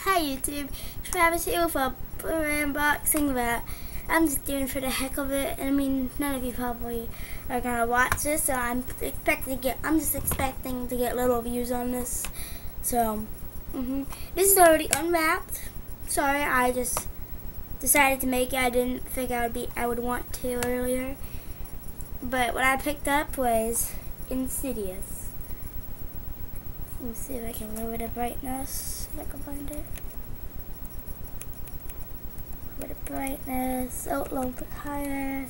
Hi YouTube, Travis here with a Blu-ray unboxing that I'm just doing for the heck of it. I mean, none of you probably are gonna watch this, so I'm just expecting to get little views on this. So, this is already unwrapped. Sorry, I just decided to make it. I didn't think I would want to earlier. But what I picked up was Insidious. Let me see if I can lower the brightness, if I can find it. Lower the brightness, a little bit higher.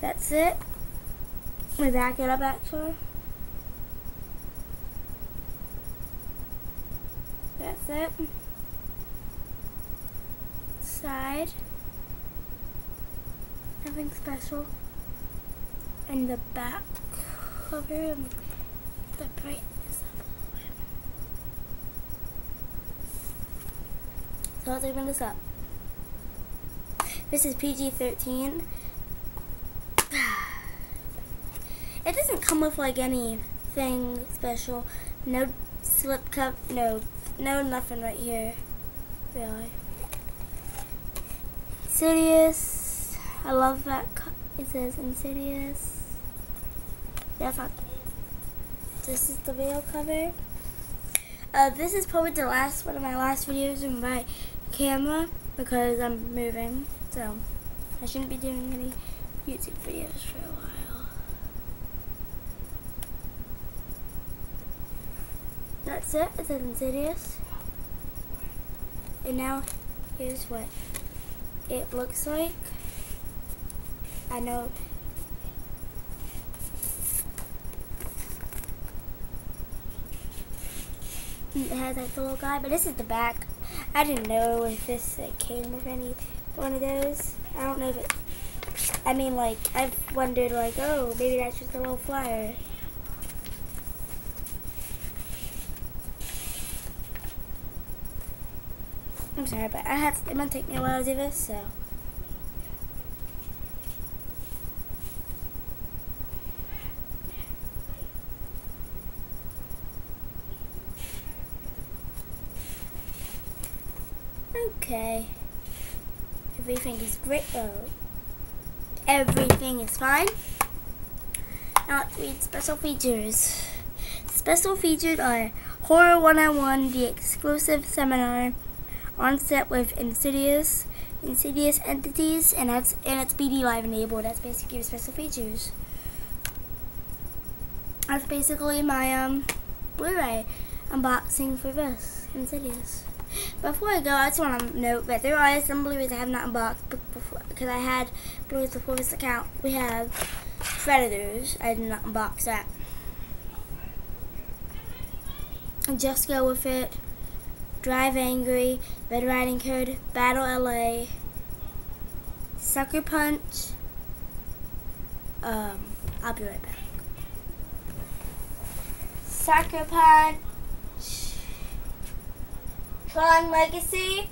That's it. Let me back it up actually. That's it. Side. Nothing special. And the back cover, and the brightness up a little bit. So let's open this up. This is PG-13. It doesn't come with like anything special. No slip cup, no nothing right here. Really. Insidious. I love that. It says Insidious. That's not. This is the real cover. This is probably the last one of my last videos with my camera because I'm moving, so I shouldn't be doing any YouTube videos for a while. That's it. It says Insidious. And now here's what it looks like. I know. It has like the little guy, but this is the back. I didn't know if this came with any one of those. I don't know if it. I mean, like I've wondered, like, oh, maybe that's just a little flyer. I'm sorry, but it might take me a while to do this, so. Okay. Everything is great. Oh. Everything is fine. Now let's read special features. Special features are Horror 101, the exclusive seminar on set with Insidious entities, and it's BD Live enabled. That's basically the special features. That's basically my Blu-ray unboxing for this Insidious. Before I go, I just want to note that there are some Blu-rays I have not unboxed before, because I had Blu-rays before this account. We have Predators. I did not unbox that. Just Go With It, Drive Angry, Red Riding Hood, Battle LA, Sucker Punch. I'll be right back. Sucker Punch. Tron Legacy.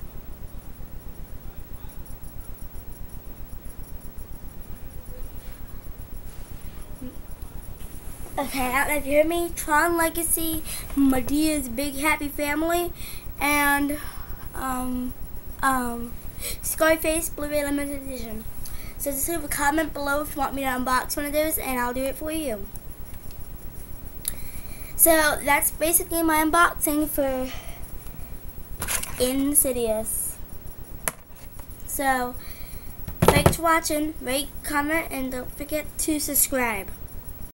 Okay, I don't know if you heard me. Tron Legacy, Medea's Big Happy Family, and Scarface Blu-ray Limited Edition. So just leave a comment below if you want me to unbox one of those, and I'll do it for you. So that's basically my unboxing for Insidious. So thanks for watching, rate, comment, and don't forget to subscribe.